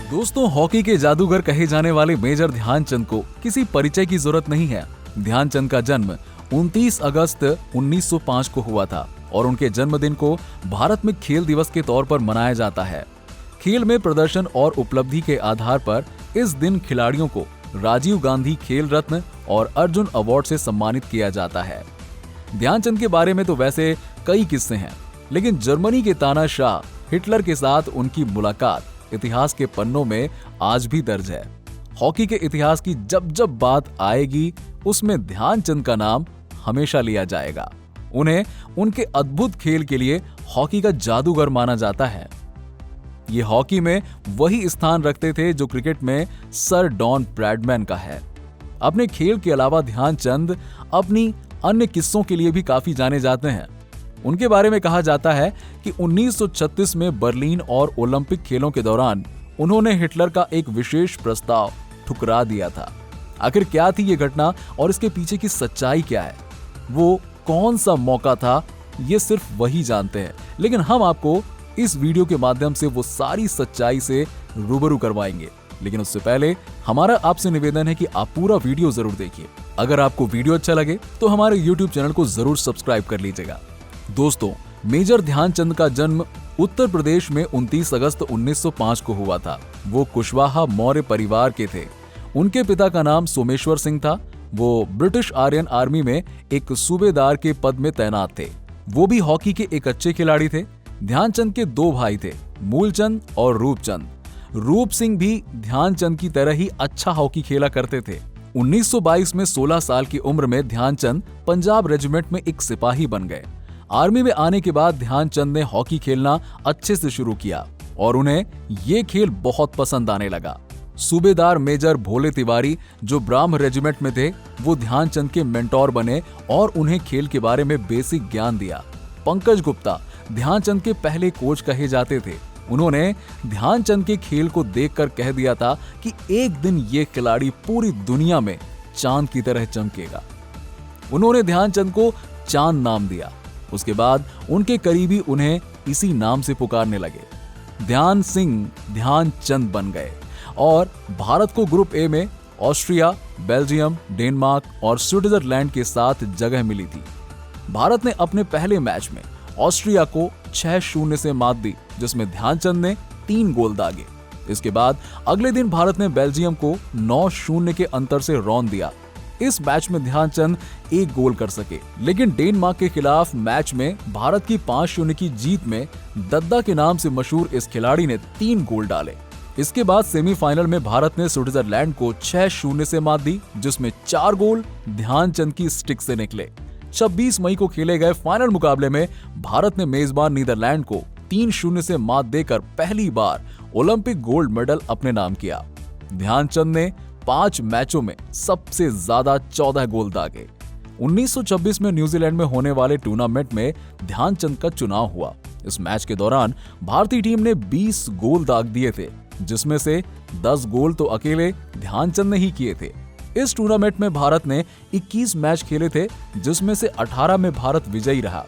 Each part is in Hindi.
दोस्तों, हॉकी के जादूगर कहे जाने वाले मेजर ध्यानचंद को किसी परिचय की जरूरत नहीं है। ध्यानचंद का जन्म 29 अगस्त 1905 को हुआ था और उनके जन्मदिन को भारत में खेल दिवस के तौर पर मनाया जाता है। खेल में प्रदर्शन और उपलब्धि के आधार पर इस दिन खिलाड़ियों को राजीव गांधी खेल रत्न और अर्जुन अवार्ड से सम्मानित किया जाता है। ध्यानचंद के बारे में तो वैसे कई किस्से हैं, लेकिन जर्मनी के तानाशाह हिटलर के साथ उनकी मुलाकात इतिहास के पन्नों में आज भी दर्ज है। हॉकी के इतिहास की जब जब बात आएगी, उसमें ध्यानचंद का नाम हमेशा लिया जाएगा। उन्हें उनके अद्भुत खेल के लिए हॉकी का जादूगर माना जाता है। ये हॉकी में वही स्थान रखते थे जो क्रिकेट में सर डॉन ब्रैडमैन का है। अपने खेल के अलावा ध्यानचंद अपनी अन्य किस्सों के लिए भी काफी जाने जाते हैं। उनके बारे में कहा जाता है कि 1936 में बर्लिन और ओलंपिक खेलों के दौरान उन्होंने हिटलर का एक विशेष प्रस्ताव ठुकरा दिया था। आखिर क्या थी ये घटना और इसके पीछे की सच्चाई क्या है, वो कौन सा मौका था, ये सिर्फ वही जानते हैं। लेकिन हम आपको इस वीडियो के माध्यम से वो सारी सच्चाई से रूबरू करवाएंगे। लेकिन उससे पहले हमारा आपसे निवेदन है कि आप पूरा वीडियो जरूर देखिए। अगर आपको वीडियो अच्छा लगे तो हमारे YouTube चैनल को जरूर सब्सक्राइब कर लीजिएगा। दोस्तों, मेजर ध्यानचंद का जन्म उत्तर प्रदेश में 29 अगस्त 1905 को हुआ था। वो कुशवाहा मौर्य परिवार के थे। उनके पिता का नाम सोमेश्वर सिंह था। वो ब्रिटिश आर्यन आर्मी में एक सूबेदार के पद में तैनात थे। वो भी हॉकी के एक अच्छे खिलाड़ी थे। ध्यानचंद के दो भाई थे, मूलचंद और रूपचंद। रूप सिंह भी ध्यानचंद की तरह ही अच्छा हॉकी खेला करते थे। 1922 में 16 साल की उम्र में ध्यानचंद पंजाब रेजिमेंट में एक सिपाही बन गए। आर्मी में आने के बाद ध्यानचंद ने हॉकी खेलना अच्छे से शुरू किया और उन्हें ये खेल बहुत पसंद आने लगा। सूबेदार मेजर भोले तिवारी, जो ब्राह्म रेजिमेंट में थे, वो ध्यानचंद के मेंटोर बने और उन्हें खेल के बारे में बेसिक ज्ञान दिया। पंकज गुप्ता ध्यानचंद के पहले कोच कहे जाते थे। उन्होंने ध्यानचंद के खेल को देखकर कह दिया था कि एक दिन ये खिलाड़ी पूरी दुनिया में चांद की तरह चमकेगा। उन्होंने ध्यानचंद को चांद नाम दिया। उसके बाद उनके करीबी उन्हें इसी नाम से पुकारने लगे। ध्यान सिंह ध्यानचंद बन गए और भारत को ग्रुप ए में ऑस्ट्रिया, बेल्जियम, डेनमार्क और स्विट्जरलैंड के साथ जगह मिली थी। भारत ने अपने पहले मैच में ऑस्ट्रिया को 6-0 से मात दी, जिसमें ध्यानचंद ने 3 गोल दागे। इसके बाद अगले दिन भारत ने बेल्जियम को 9-0 के अंतर से रौंद दिया। इस मैच में ध्यानचंद 1 गोल कर सके, लेकिन डेनमार्क के खिलाफ मैच में भारत की 5-0 की जीत में दद्दा के नाम से मशहूर इस खिलाड़ी ने 3 गोल डाले। इसके बाद सेमीफाइनल में भारत ने स्विट्जरलैंड को 6-0 से मात दी, जिसमें 4 गोल ध्यानचंद की स्टिक से निकले। 26 मई को खेले गए फाइनल मुकाबले में भारत ने मेजबान नीदरलैंड को 3-0 से मात देकर पहली बार ओलंपिक गोल्ड मेडल अपने नाम किया। ध्यानचंद ने 5 मैचों में सबसे ज्यादा 14 गोल दागे। 1926 में न्यूजीलैंड में होने वाले टूर्नामेंट में ध्यानचंद का चुनाव हुआ। इस मैच के दौरान भारतीय टीम ने 20 गोल दाग दिए थे, जिसमें से 10 गोल तो अकेले ध्यानचंद ने ही किए थे। इस टूर्नामेंट में भारत ने 21 मैच खेले थे, जिसमें से 18 में भारत विजयी रहा,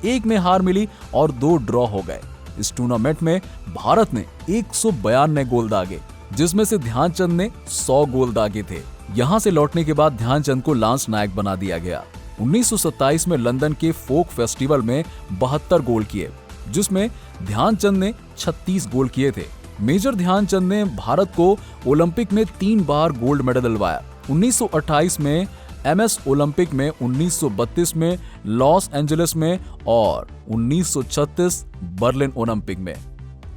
1 में हार मिली और 2 ड्रॉ हो गए। इस टूर्नामेंट में भारत ने 192 गोल दागे, जिसमें से ध्यानचंद ने 100 गोल दागे थे। यहां से लौटने के बाद ध्यानचंद को लांस नायक बना दिया गया। 1927 में लंदन के फोक फेस्टिवल में 72 गोल किए, जिसमें ध्यानचंद ने 36 गोल किए थे। मेजर ध्यानचंद ने भारत को ओलंपिक में 3 बार गोल्ड मेडल दिलवाया। 1928 में MS ओलंपिक में, 1932 में लॉस एंजलिस में और 1936 बर्लिन ओलंपिक में।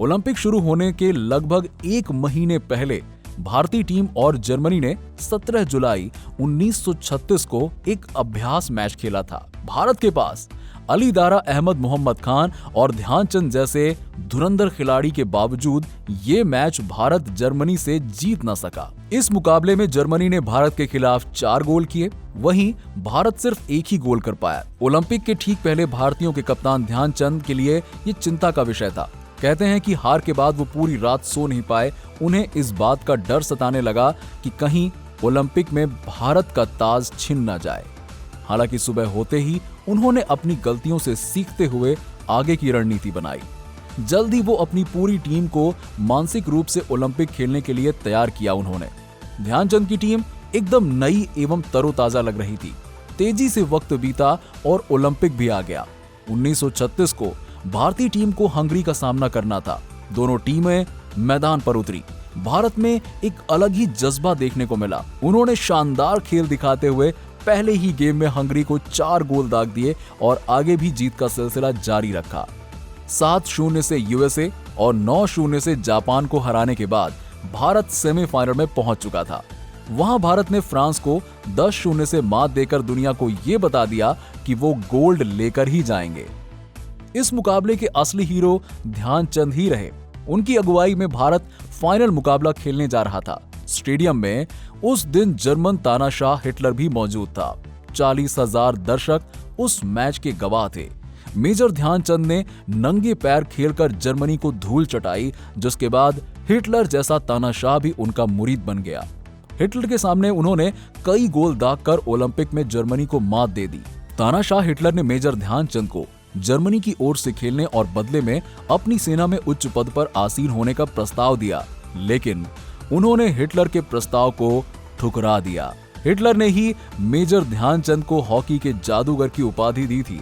ओलंपिक शुरू होने के लगभग 1 महीने पहले भारतीय टीम और जर्मनी ने 17 जुलाई 1936 को एक अभ्यास मैच खेला था। भारत के पास अली दारा अहमद मोहम्मद खान और ध्यानचंद जैसे धुरंधर खिलाड़ी के बावजूद ये मैच भारत जर्मनी से जीत न सका। इस मुकाबले में जर्मनी ने भारत के खिलाफ 4 गोल किए, वहीं भारत सिर्फ 1 ही गोल कर पाया। ओलंपिक के ठीक पहले भारतीयों के कप्तान ध्यानचंद के लिए ये चिंता का विषय था। कहते हैं कि हार के बाद वो पूरी रात सो नहीं पाए। उन्हें इस बात का डर सताने लगा कि कहीं ओलंपिक में भारत का ताज छिन न जाए। हालांकि सुबह होते ही उन्होंने अपनी गलतियों से सीखते हुए आगे की रणनीति बनाई। जल्द ही वो अपनी पूरी टीम को मानसिक रूप से ओलंपिक खेलने के लिए तैयार किया उन्होंने। ध्यानचंद की टीम एकदम नई एवं तरोताजा लग रही थी। तेजी से वक्त बीता और ओलंपिक भी आ गया। 1936 को भारतीय टीम को हंगरी का सामना करना था। दोनों टीमें मैदान पर उतरी। भारत में एक अलग ही जज्बा देखने को मिला। उन्होंने शानदार खेल दिखाते हुए पहले ही गेम में हंगरी को 4 गोल दाग दिए और आगे भी जीत का सिलसिला जारी रखा। 7-0 से यूएसए और 9-0 से जापान को हराने के बाद भारत सेमीफाइनल में पहुंच चुका था। वहां भारत ने फ्रांस को 10-0 से मात देकर दुनिया को यह बता दिया कि वो गोल्ड लेकर ही जाएंगे। इस मुकाबले के असली हीरो ध्यानचंद ही रहे। उनकी अगुवाई में भारत फाइनल मुकाबला खेलने जा रहा था। स्टेडियम में उस दिन जर्मन तानाशाह हिटलर भी मौजूद था। 40,000 दर्शक उस मैच के गवाह थे। मेजर ध्यानचंद ने नंगे पैर खेलकर जर्मनी को धूल चटाई, जिसके बाद हिटलर जैसा तानाशाह भी उनका मुरीद बन गया। हिटलर के सामने उन्होंने कई गोल दागकर ओलंपिक में जर्मनी को मात दे दी। तानाशाह हिटलर ने मेजर ध्यानचंद को जर्मनी की ओर से खेलने और बदले में अपनी सेना में उच्च पद पर आसीन होने का प्रस्ताव दिया, लेकिन उन्होंने हिटलर के प्रस्ताव को ठुकरा दिया। हिटलर ने ही मेजर ध्यानचंद को हॉकी के जादूगर की उपाधि दी थी।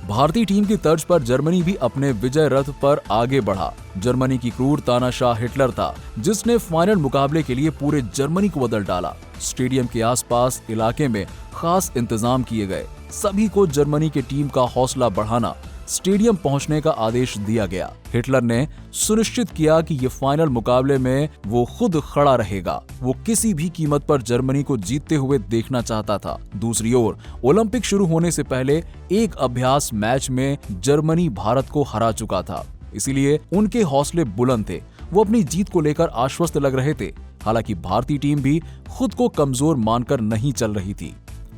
भारतीय टीम की तर्ज पर जर्मनी भी अपने विजय रथ पर आगे बढ़ा। जर्मनी की क्रूर तानाशाह हिटलर था, जिसने फाइनल मुकाबले के लिए पूरे जर्मनी को बदल डाला। स्टेडियम के आसपास इलाके में खास इंतजाम किए गए। सभी को जर्मनी की टीम का हौसला बढ़ाना, स्टेडियम पहुंचने का आदेश दिया गया। हिटलर ने सुनिश्चित किया कि ये फाइनल मुकाबले में वो खुद खड़ा रहेगा। वो किसी भी कीमत पर जर्मनी को जीतते हुए देखना चाहता था। दूसरी ओर ओलंपिक शुरू होने से पहले एक अभ्यास मैच में जर्मनी भारत को हरा चुका था, इसीलिए उनके हौसले बुलंद थे। वो अपनी जीत को लेकर आश्वस्त लग रहे थे। हालांकि भारतीय टीम भी खुद को कमजोर मानकर नहीं चल रही थी।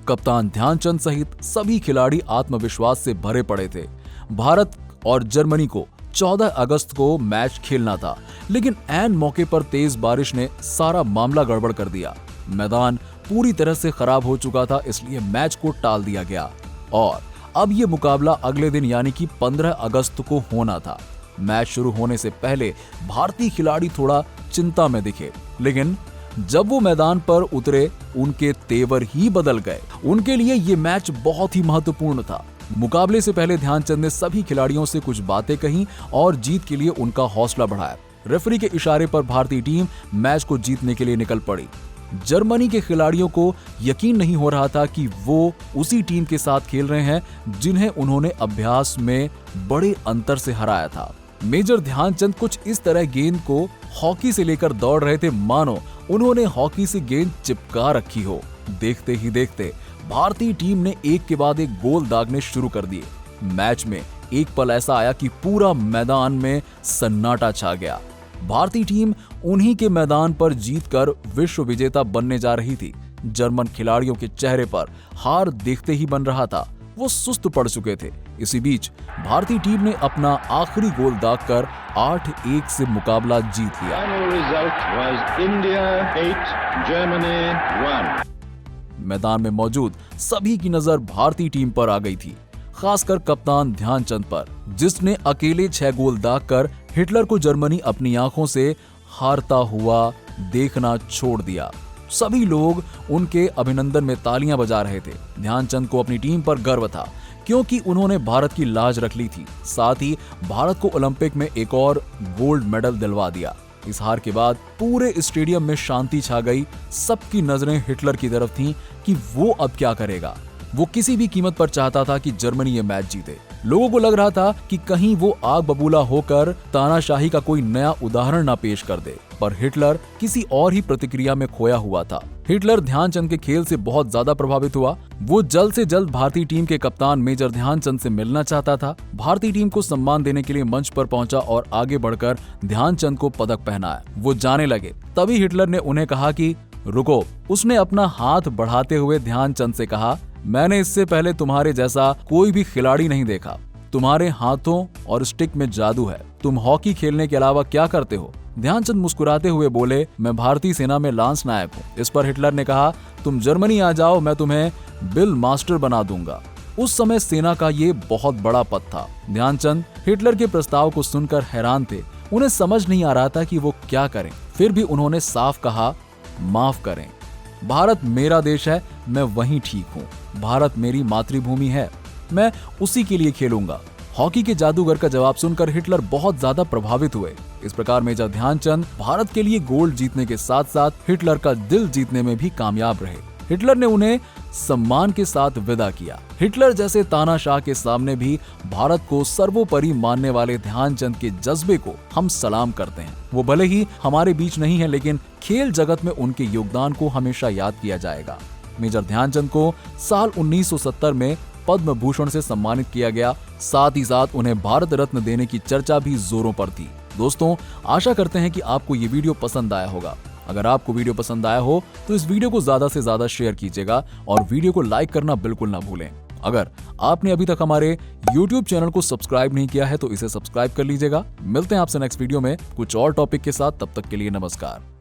कप्तान ध्यानचंद सहित सभी खिलाड़ी आत्मविश्वास से भरे पड़े थे। भारत और जर्मनी को 14 अगस्त को मैच खेलना था, लेकिन ऐन मौके पर तेज बारिश ने सारा मामला गड़बड़ कर दिया। मैदान पूरी तरह से खराब हो चुका था, इसलिए मैच को टाल दिया गया और अब ये मुकाबला अगले दिन यानी कि 15 अगस्त को होना था। मैच शुरू होने से पहले भारतीय खिलाड़ी थोड़ा चिंता में दिखे, लेकिन जब वो मैदान पर उतरे उनके तेवर ही बदल गए। उनके लिए ये मैच बहुत ही महत्वपूर्ण था। मुकाबले से पहले ध्यानचंद ने सभी खिलाड़ियों से कुछ बातें कहीं और जीत के लिए उनका हौसला बढ़ाया। रेफरी के इशारे पर भारतीय टीम मैच को जीतने के लिए निकल पड़ी। जर्मनी के खिलाड़ियों को यकीन नहीं हो रहा था कि वो उसी टीम के साथ खेल रहे हैं जिन्हें उन्होंने अभ्यास में बड़े अंतर से हराया था। मेजर ध्यानचंद कुछ इस तरह गेंद को हॉकी से लेकर दौड़ रहे थे मानो उन्होंने हॉकी से गेंद चिपका रखी हो। देखते ही देखते भारतीय टीम ने एक के बाद एक गोल दागने शुरू कर दिए। मैच में एक पल ऐसा आया कि पूरा मैदान में सन्नाटा छा गया। भारतीय टीम उन्हीं के मैदान पर जीतकर विश्व विजेता बनने जा रही थी। जर्मन खिलाड़ियों के चेहरे पर हार देखते ही बन रहा था। वो सुस्त पड़ चुके थे। इसी बीच भारतीय टीम ने अपना आखिरी गोल दागकर 8-1 से मुकाबला जीत लिया। मैदान में मौजूद सभी की नजर भारतीय टीम पर आ गई थी, खासकर कप्तान ध्यानचंद पर, जिसने अकेले 6 गोल दागकर हिटलर को जर्मनी अपनी आंखों से हारता हुआ देखना छोड़ दिया। सभी लोग उनके अभिनंदन में तालियां बजा रहे थे। ध्यानचंद को अपनी टीम पर गर्व था, क्योंकि उन्होंने भारत की लाज रख ली थी। साथ ही भारत को ओलंपिक में एक और गोल्ड मेडल दिलवा दिया। इस हार के बाद पूरे स्टेडियम में शांति छा गई। सबकी नजरें हिटलर की तरफ थीं कि वो अब क्या करेगा। वो किसी भी कीमत पर चाहता था कि जर्मनी ये मैच जीते। लोगों को लग रहा था कि कहीं वो आग बबूला होकर तानाशाही का कोई नया उदाहरण ना पेश कर दे, पर हिटलर किसी और ही प्रतिक्रिया में खोया हुआ था। हिटलर ध्यानचंद के खेल से बहुत ज्यादा प्रभावित हुआ। वो जल्द से जल्द भारतीय टीम के कप्तान मेजर ध्यानचंद से मिलना चाहता था। भारतीय टीम को सम्मान देने के लिए मंच पर पहुंचा और आगे बढ़कर ध्यानचंद को पदक पहनाया। वो जाने लगे, तभी हिटलर ने उन्हें कहा कि रुको। उसने अपना हाथ बढ़ाते हुए ध्यानचंद से कहा, मैंने इससे पहले तुम्हारे जैसा कोई भी खिलाड़ी नहीं देखा। तुम्हारे हाथों और स्टिक में जादू है। तुम हॉकी खेलने के अलावा क्या करते हो? ध्यानचंद मुस्कुराते हुए बोले, मैं भारतीय सेना में लांस नायक हूँ। इस पर हिटलर ने कहा, तुम जर्मनी आ जाओ, मैं तुम्हें बिल मास्टर बना दूंगा। उस समय सेना का ये बहुत बड़ा पद था। ध्यानचंद हिटलर के प्रस्ताव को सुनकर हैरान थे। उन्हें समझ नहीं आ रहा था कि वो क्या करें। फिर भी उन्होंने साफ कहा, माफ करें, भारत मेरा देश है, मैं वहीं ठीक हूँ। भारत मेरी मातृभूमि है, मैं उसी के लिए खेलूंगा। हॉकी के जादूगर का जवाब सुनकर हिटलर बहुत ज्यादा प्रभावित हुए। इस प्रकार मेजर ध्यानचंद भारत के लिए गोल्ड जीतने के साथ साथ हिटलर का दिल जीतने में भी कामयाब रहे। हिटलर ने उन्हें सम्मान के साथ विदा किया। हिटलर जैसे तानाशाह के सामने भी भारत को सर्वोपरि मानने वाले ध्यानचंद के जज्बे को हम सलाम करते हैं। वो भले ही हमारे बीच नहीं है, लेकिन खेल जगत में उनके योगदान को हमेशा याद किया जाएगा। मेजर ध्यानचंद को साल 1970 में पद्म भूषण से सम्मानित किया गया। साथ ही साथ उन्हें भारत रत्न देने की चर्चा भी जोरों पर थी। दोस्तों, आशा करते हैं कि आपको ये वीडियो पसंद आया होगा। अगर आपको वीडियो पसंद आया हो तो इस वीडियो को ज्यादा से ज्यादा शेयर कीजिएगा और वीडियो को लाइक करना बिल्कुल ना भूलें। अगर आपने अभी तक हमारे YouTube चैनल को सब्सक्राइब नहीं किया है तो इसे सब्सक्राइब कर लीजिएगा। मिलते हैं आपसे नेक्स्ट वीडियो में कुछ और टॉपिक के साथ। तब तक के लिए नमस्कार।